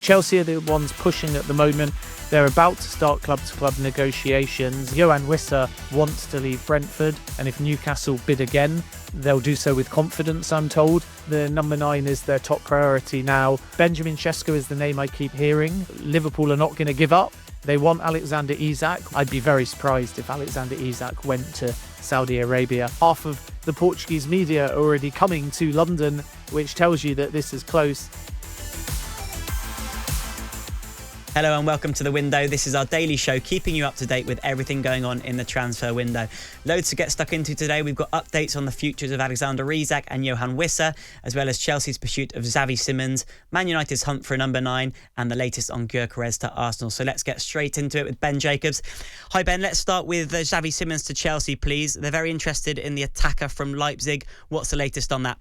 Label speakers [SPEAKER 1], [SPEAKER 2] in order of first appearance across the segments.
[SPEAKER 1] Chelsea are the ones pushing at the moment. They're about to start club-to-club negotiations. Yoane Wissa wants to leave Brentford, and if Newcastle bid again, they'll do so with confidence, I'm told. The number 9 is their top priority now. Benjamin Šeško is the name I keep hearing. Liverpool are not going to give up. They want Alexander Isak. I'd be very surprised if Alexander Isak went to Saudi Arabia. Half of the Portuguese media are already coming to London, which tells you that this is close.
[SPEAKER 2] Hello and welcome to The Window. This is our daily show keeping you up to date with everything going on in the transfer window. Loads to get stuck into today. We've got updates on the futures of Alexander Isak and Yoan Wissa, as well as Chelsea's pursuit of Xavi Simons, Man United's hunt for a number 9, and the latest on Gyökeres to Arsenal. So let's get straight into it with Ben Jacobs. Hi Ben, let's start with Xavi Simons to Chelsea, please. They're very interested in the attacker from Leipzig. What's the latest on that?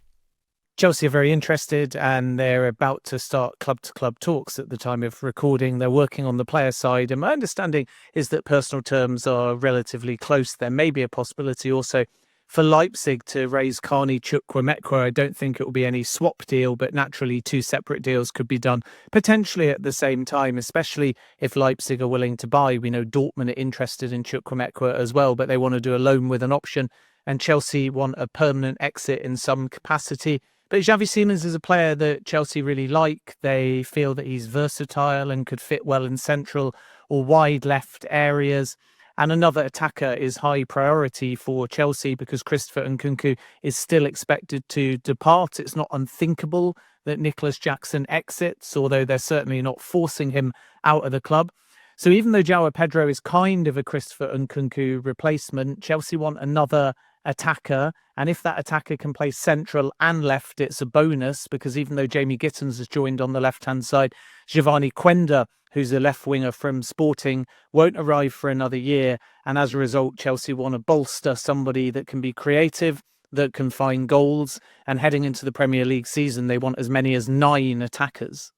[SPEAKER 1] Chelsea are very interested and they're about to start club-to-club talks at the time of recording. They're working on the player side, and my understanding is that personal terms are relatively close. There may be a possibility also for Leipzig to raise Carney Chukwuemeka. I don't think it will be any swap deal, but naturally 2 separate deals could be done potentially at the same time, especially if Leipzig are willing to buy. We know Dortmund are interested in Chukwuemeka as well, but they want to do a loan with an option, and Chelsea want a permanent exit in some capacity. But Xavi Simons is a player that Chelsea really like. They feel that he's versatile and could fit well in central or wide left areas. And another attacker is high priority for Chelsea because Christopher Nkunku is still expected to depart. It's not unthinkable that Nicholas Jackson exits, although they're certainly not forcing him out of the club. So even though João Pedro is kind of a Christopher Nkunku replacement, Chelsea want another attacker, and if that attacker can play central and left, it's a bonus, because even though Jamie Gittens has joined on the left-hand side, Giovanni Quenda, who's a left winger from Sporting, won't arrive for another year, and as a result Chelsea want to bolster somebody that can be creative, that can find goals, and heading into the Premier League season they want as many as 9 attackers.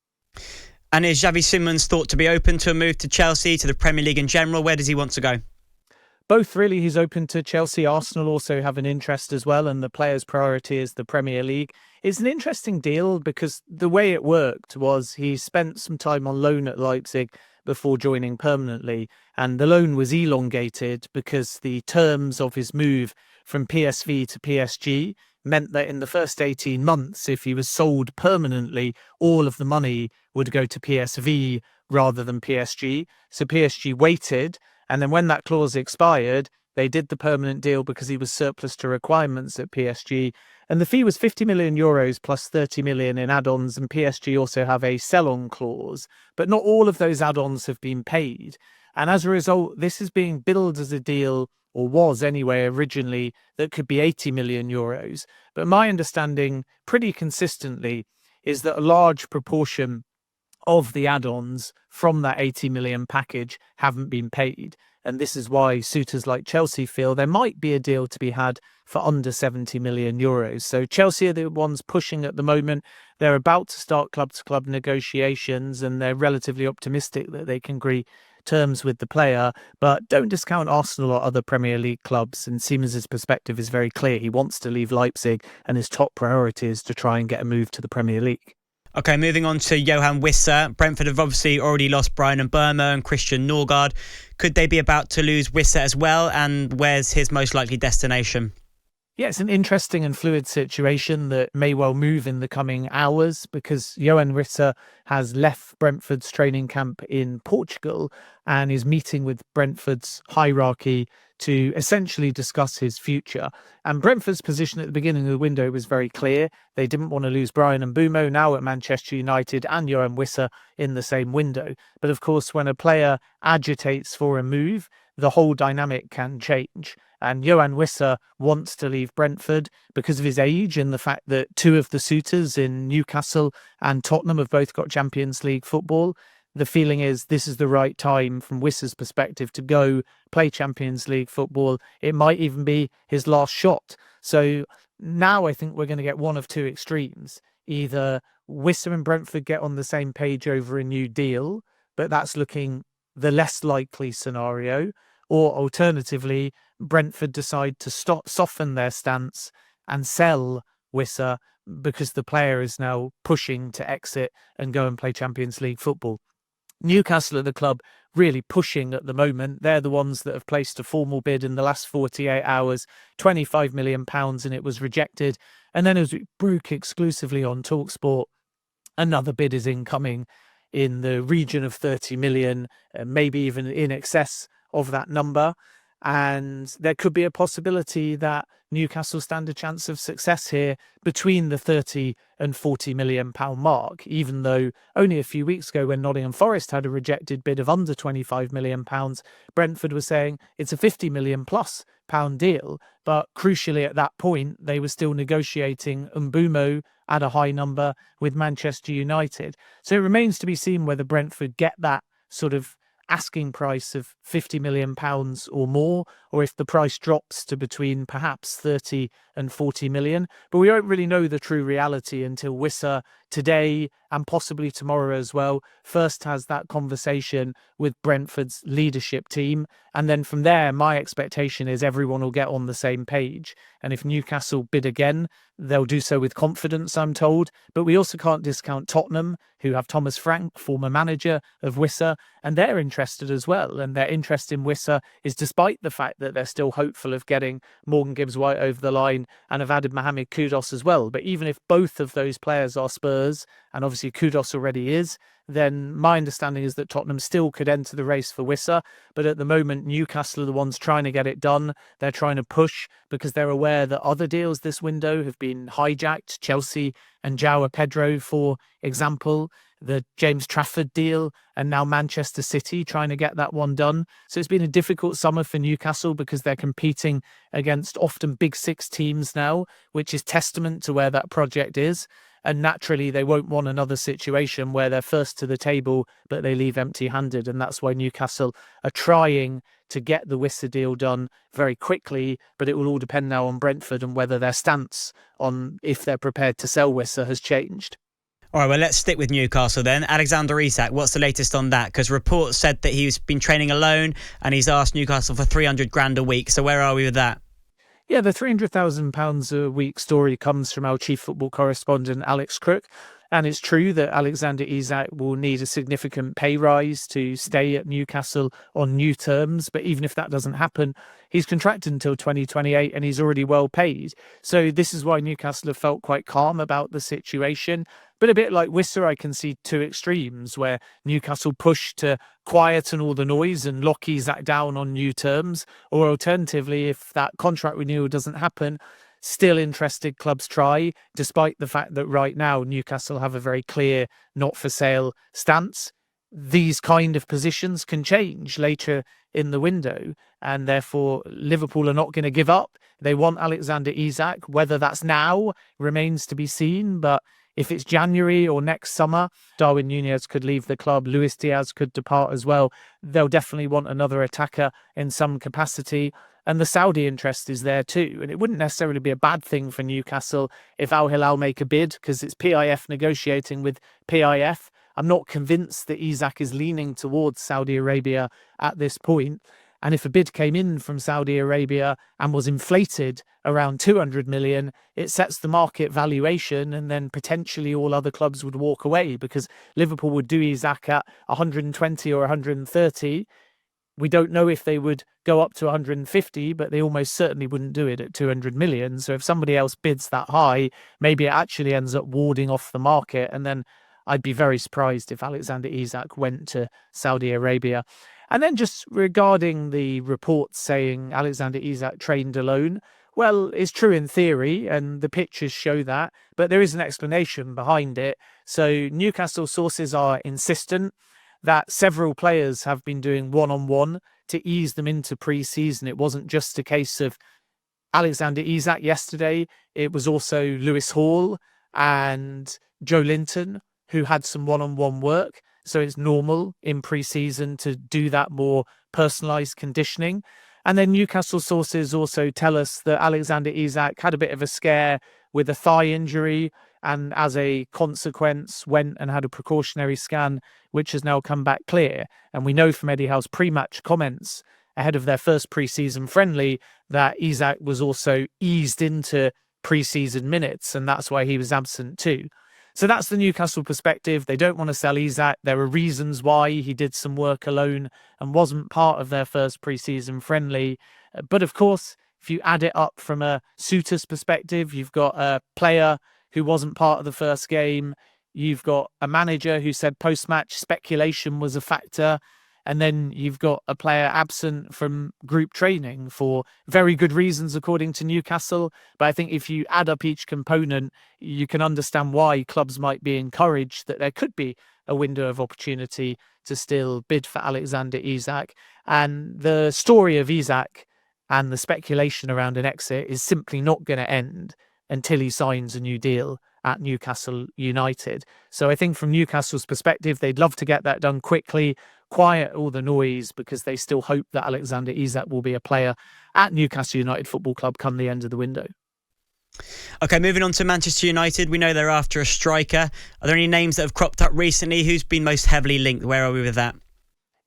[SPEAKER 2] And is Xavi Simons thought to be open to a move to Chelsea, to the Premier League in general? Where does he want to go?
[SPEAKER 1] Both, really. He's open to Chelsea. Arsenal also have an interest as well, and the player's priority is the Premier League. It's an interesting deal because the way it worked was he spent some time on loan at Leipzig before joining permanently, and the loan was elongated because the terms of his move from PSV to PSG meant that in the first 18 months, if he was sold permanently, all of the money would go to PSV rather than PSG. So PSG waited, and then when that clause expired, they did the permanent deal because he was surplus to requirements at PSG. And the fee was €50 million plus 30 million in add-ons, and PSG also have a sell-on clause. But not all of those add-ons have been paid. And as a result, this is being billed as a deal, or was anyway originally, that could be €80 million. But my understanding pretty consistently is that a large proportion of the add-ons from that 80 million package haven't been paid. And this is why suitors like Chelsea feel there might be a deal to be had for under €70 million. So Chelsea are the ones pushing at the moment. They're about to start club-to-club negotiations, and they're relatively optimistic that they can agree terms with the player. But don't discount Arsenal or other Premier League clubs. And Simons' perspective is very clear. He wants to leave Leipzig, and his top priority is to try and get a move to the Premier League.
[SPEAKER 2] Okay, moving on to Yoan Wissa. Brentford have obviously already lost Brian and Burma and Christian Norgard. Could they be about to lose Wissa as well? And where's his most likely destination?
[SPEAKER 1] Yeah, it's an interesting and fluid situation that may well move in the coming hours, because Yoan Wissa has left Brentford's training camp in Portugal and is meeting with Brentford's hierarchy to essentially discuss his future. And Brentford's position at the beginning of the window was very clear. They didn't want to lose Brian and Mbeumo, now at Manchester United, and Yoan Wissa in the same window. But of course, when a player agitates for a move, the whole dynamic can change. And Yoan Wissa wants to leave Brentford because of his age and the fact that 2 of the suitors in Newcastle and Tottenham have both got Champions League football. The feeling is this is the right time from Wissa's perspective to go play Champions League football. It might even be his last shot. So now I think we're going to get one of 2 extremes. Either Wissa and Brentford get on the same page over a new deal, but that's looking the less likely scenario, or alternatively, Brentford decide to soften their stance and sell Wissa because the player is now pushing to exit and go and play Champions League football. Newcastle are the club really pushing at the moment. They're the ones that have placed a formal bid in the last 48 hours, £25 million, and it was rejected. And then as we broke exclusively on talkSPORT, another bid is incoming in the region of 30 million, maybe even in excess of that number. And there could be a possibility that Newcastle stand a chance of success here between the 30 and 40 million pound mark, even though only a few weeks ago when Nottingham Forest had a rejected bid of under 25 million pounds, Brentford was saying it's a 50 million plus pound deal. But crucially at that point, they were still negotiating Mbumo at a high number with Manchester United. So it remains to be seen whether Brentford get that sort of asking price of 50 million pounds or more, or if the price drops to between perhaps 30 and 40 million. But we won't really know the true reality until Wissa today and possibly tomorrow as well first has that conversation with Brentford's leadership team. And then from there, my expectation is everyone will get on the same page. And if Newcastle bid again, they'll do so with confidence, I'm told. But we also can't discount Tottenham, who have Thomas Frank, former manager of Wissa, and they're interested as well. And their interest in Wissa is despite the fact that they're still hopeful of getting Morgan Gibbs-White over the line and have added Mohamed Kudus as well. But even if both of those players are Spurs, and obviously Kudus already is, then my understanding is that Tottenham still could enter the race for Wissa. But at the moment, Newcastle are the ones trying to get it done. They're trying to push because they're aware that other deals this window have been hijacked. Chelsea and João Pedro, for example, the James Trafford deal, and now Manchester City trying to get that one done. So it's been a difficult summer for Newcastle because they're competing against often big six teams now, which is testament to where that project is. And naturally, they won't want another situation where they're first to the table, but they leave empty-handed. And that's why Newcastle are trying to get the Wissa deal done very quickly. But it will all depend now on Brentford and whether their stance on if they're prepared to sell Wissa has changed.
[SPEAKER 2] All right, well, let's stick with Newcastle then. Alexander Isak, what's the latest on that? Because reports said that he's been training alone and he's asked Newcastle for 300 grand a week. So where are we with that?
[SPEAKER 1] Yeah, the £300,000 a week story comes from our chief football correspondent, Alex Crook. And it's true that Alexander Isak will need a significant pay rise to stay at Newcastle on new terms. But even if that doesn't happen, he's contracted until 2028 and he's already well paid. So this is why Newcastle have felt quite calm about the situation. But a bit like Wissa, I can see two extremes where Newcastle push to quieten all the noise and lock Isak down on new terms. Or alternatively, if that contract renewal doesn't happen, still interested clubs try, despite the fact that right now Newcastle have a very clear not for sale stance. These kind of positions can change later in the window, and therefore Liverpool are not going to give up. They want Alexander Isak. Whether that's now remains to be seen, but if it's January or next summer, Darwin Núñez could leave the club, Luis Diaz could depart as well. They'll definitely want another attacker in some capacity. And the Saudi interest is there too. And it wouldn't necessarily be a bad thing for Newcastle if Al Hilal make a bid, because it's PIF negotiating with PIF. I'm not convinced that Isak is leaning towards Saudi Arabia at this point. And if a bid came in from Saudi Arabia and was inflated around 200 million, it sets the market valuation, and then potentially all other clubs would walk away because Liverpool would do Isak at 120 or 130. We don't know if they would go up to 150, but they almost certainly wouldn't do it at 200 million. So if somebody else bids that high, maybe it actually ends up warding off the market. And then I'd be very surprised if Alexander Isak went to Saudi Arabia. And then just regarding the reports saying Alexander Isak trained alone, well, it's true in theory, and the pictures show that, but there is an explanation behind it. So Newcastle sources are insistent that several players have been doing one-on-one to ease them into pre-season. It wasn't just a case of Alexander Isak yesterday. It was also Lewis Hall and Joe Linton who had some one-on-one work. So it's normal in pre-season to do that more personalised conditioning. And then Newcastle sources also tell us that Alexander Isak had a bit of a scare with a thigh injury, and as a consequence went and had a precautionary scan, which has now come back clear. And we know from Eddie Howe's pre-match comments ahead of their first pre-season friendly that Isak was also eased into pre-season minutes, and that's why he was absent too. So that's the Newcastle perspective. They don't want to sell Isak. There are reasons why. He did some work alone and wasn't part of their first pre-season friendly. But of course, if you add it up from a suitor's perspective, you've got a player who wasn't part of the first game. You've got a manager who said post-match speculation was a factor. And then you've got a player absent from group training for very good reasons, according to Newcastle. But I think if you add up each component, you can understand why clubs might be encouraged that there could be a window of opportunity to still bid for Alexander Isak. And the story of Isak and the speculation around an exit is simply not going to end until he signs a new deal at Newcastle United. So I think from Newcastle's perspective, they'd love to get that done quickly, quiet all the noise, because they still hope that Alexander Isak will be a player at Newcastle United Football Club come the end of the window.
[SPEAKER 2] Okay, moving on to Manchester United. We know they're after a striker. Are there any names that have cropped up recently? Who's been most heavily linked? Where are we with that?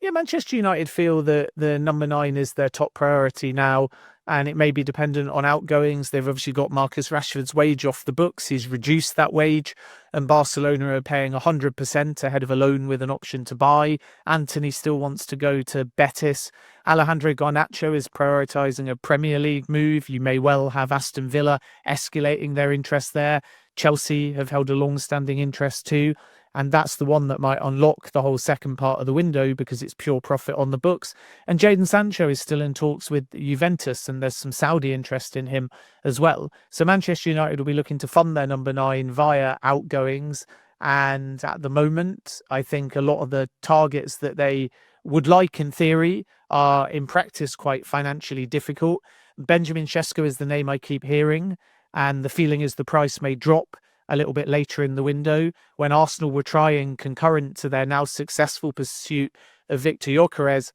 [SPEAKER 1] Yeah, Manchester United feel that the number 9 is their top priority now, and it may be dependent on outgoings. They've obviously got Marcus Rashford's wage off the books. He's reduced that wage, and Barcelona are paying 100% ahead of a loan with an option to buy. Antony still wants to go to Betis. Alejandro Garnacho is prioritising a Premier League move. You may well have Aston Villa escalating their interest there. Chelsea have held a long-standing interest too. And that's the one that might unlock the whole second part of the window because it's pure profit on the books. And Jadon Sancho is still in talks with Juventus, and there's some Saudi interest in him as well. So Manchester United will be looking to fund their number 9 via outgoings. And at the moment, I think a lot of the targets that they would like in theory are in practice quite financially difficult. Benjamin Šeško is the name I keep hearing, and the feeling is the price may drop a little bit later in the window. When Arsenal were trying, concurrent to their now successful pursuit of Viktor Gyökeres,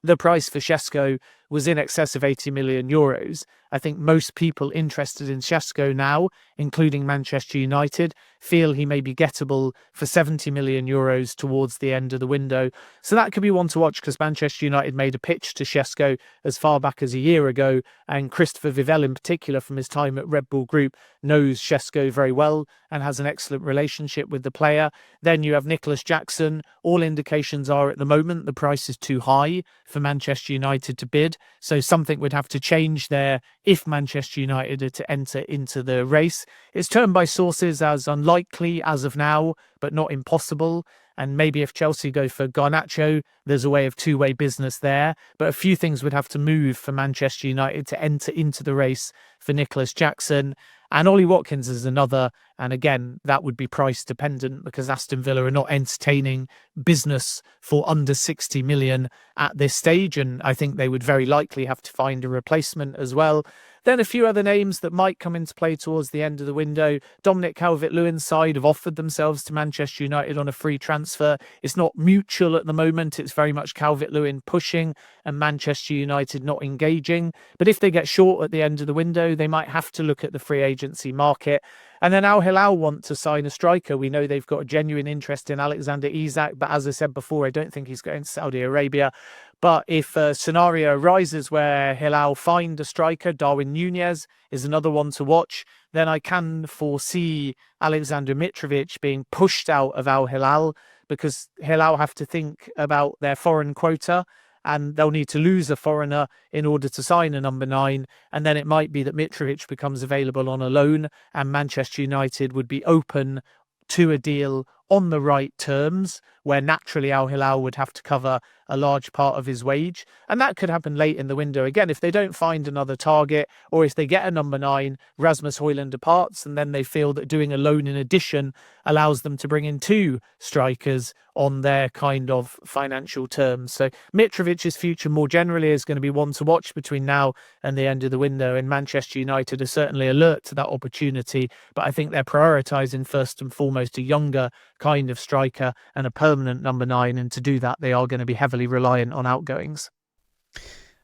[SPEAKER 1] the price for Šeško was in excess of 80 million euros. I think most people interested in Šeško now, including Manchester United, feel he may be gettable for 70 million euros towards the end of the window. So that could be one to watch, because Manchester United made a pitch to Šeško as far back as a year ago, and Christopher Vivell in particular, from his time at Red Bull Group, knows Šeško very well and has an excellent relationship with the player. Then you have Nicholas Jackson. All indications are at the moment the price is too high for Manchester United to bid. So something would have to change there if Manchester United are to enter into the race. It's termed by sources as unlikely as of now, but not impossible. And maybe if Chelsea go for Garnacho, there's a way of two-way business there. But a few things would have to move for Manchester United to enter into the race for Nicholas Jackson. And Ollie Watkins is another. And again, that would be price dependent, because Aston Villa are not entertaining business for under 60 million at this stage. And I think they would very likely have to find a replacement as well. Then a few other names that might come into play towards the end of the window. Dominic Calvert-Lewin's side have offered themselves to Manchester United on a free transfer. It's not mutual at the moment. It's very much Calvert-Lewin pushing and Manchester United not engaging. But if they get short at the end of the window, they might have to look at the free agency market. And then Al Hilal want to sign a striker. We know they've got a genuine interest in Alexander Isak, but as I said before, I don't think he's going to Saudi Arabia. But if a scenario arises where Hilal find a striker, Darwin Núñez is another one to watch, then I can foresee Alexander Mitrovic being pushed out of Al Hilal, because Hilal have to think about their foreign quota, and they'll need to lose a foreigner in order to sign a number 9. And then it might be that Mitrovic becomes available on a loan, and Manchester United would be open to a deal on the right terms, where naturally Al Hilal would have to cover a large part of his wage. And that could happen late in the window. Again, if they don't find another target, or if they get a number 9, Rasmus Højlund departs, and then they feel that doing a loan in addition allows them to bring in 2 strikers on their kind of financial terms. So Mitrovic's future more generally is going to be one to watch between now and the end of the window. And Manchester United are certainly alert to that opportunity, but I think they're prioritising first and foremost a younger kind of striker and a permanent number 9. And to do that, they are going to be heavily reliant on outgoings.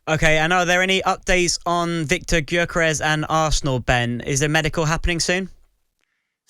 [SPEAKER 2] Okay, and are there any updates on Viktor Gyökeres and Arsenal, Ben? Is there medical happening soon?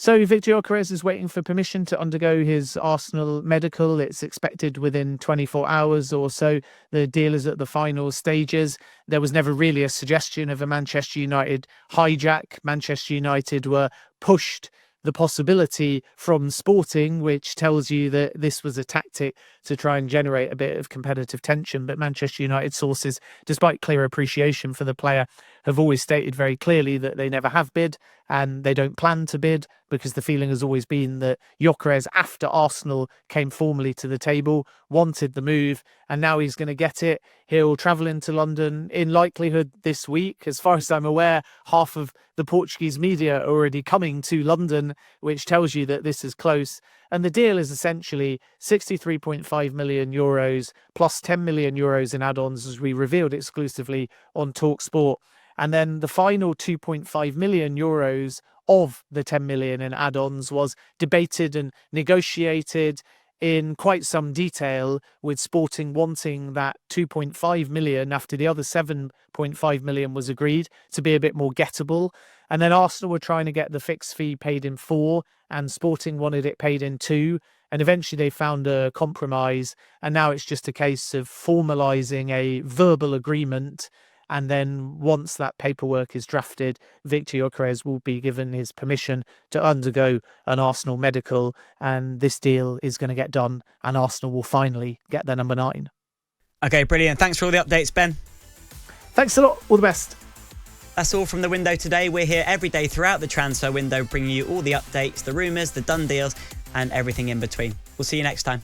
[SPEAKER 1] So Victor Gyökeres is waiting for permission to undergo his Arsenal medical. It's expected within 24 hours or so. The deal is at the final stages. There was never really a suggestion of a Manchester United hijack. Manchester United were pushed the possibility from Sporting, which tells you that this was a tactic to try and generate a bit of competitive tension. But Manchester United sources, despite clear appreciation for the player, have always stated very clearly that they never have bid and they don't plan to bid, because the feeling has always been that Gyökeres, after Arsenal came formally to the table, wanted the move, and now he's going to get it. He'll travel into London in likelihood this week. As far as I'm aware, half of the Portuguese media are already coming to London, which tells you that this is close. And the deal is essentially 63.5 million euros plus 10 million euros in add-ons, as we revealed exclusively on talkSPORT. And then the final 2.5 million euros of the 10 million in add-ons was debated and negotiated in quite some detail, with Sporting wanting that 2.5 million after the other 7.5 million was agreed to be a bit more gettable. And then Arsenal were trying to get the fixed fee paid in 4 and Sporting wanted it paid in 2. And eventually they found a compromise. And now it's just a case of formalising a verbal agreement. And then once that paperwork is drafted, Victor Gyökeres will be given his permission to undergo an Arsenal medical. And this deal is going to get done and Arsenal will finally get their number 9.
[SPEAKER 2] Okay, brilliant. Thanks for all the updates, Ben.
[SPEAKER 1] Thanks a lot. All the best.
[SPEAKER 2] That's all from the window today. We're here every day throughout the transfer window, bringing you all the updates, the rumours, the done deals, and everything in between. We'll see you next time.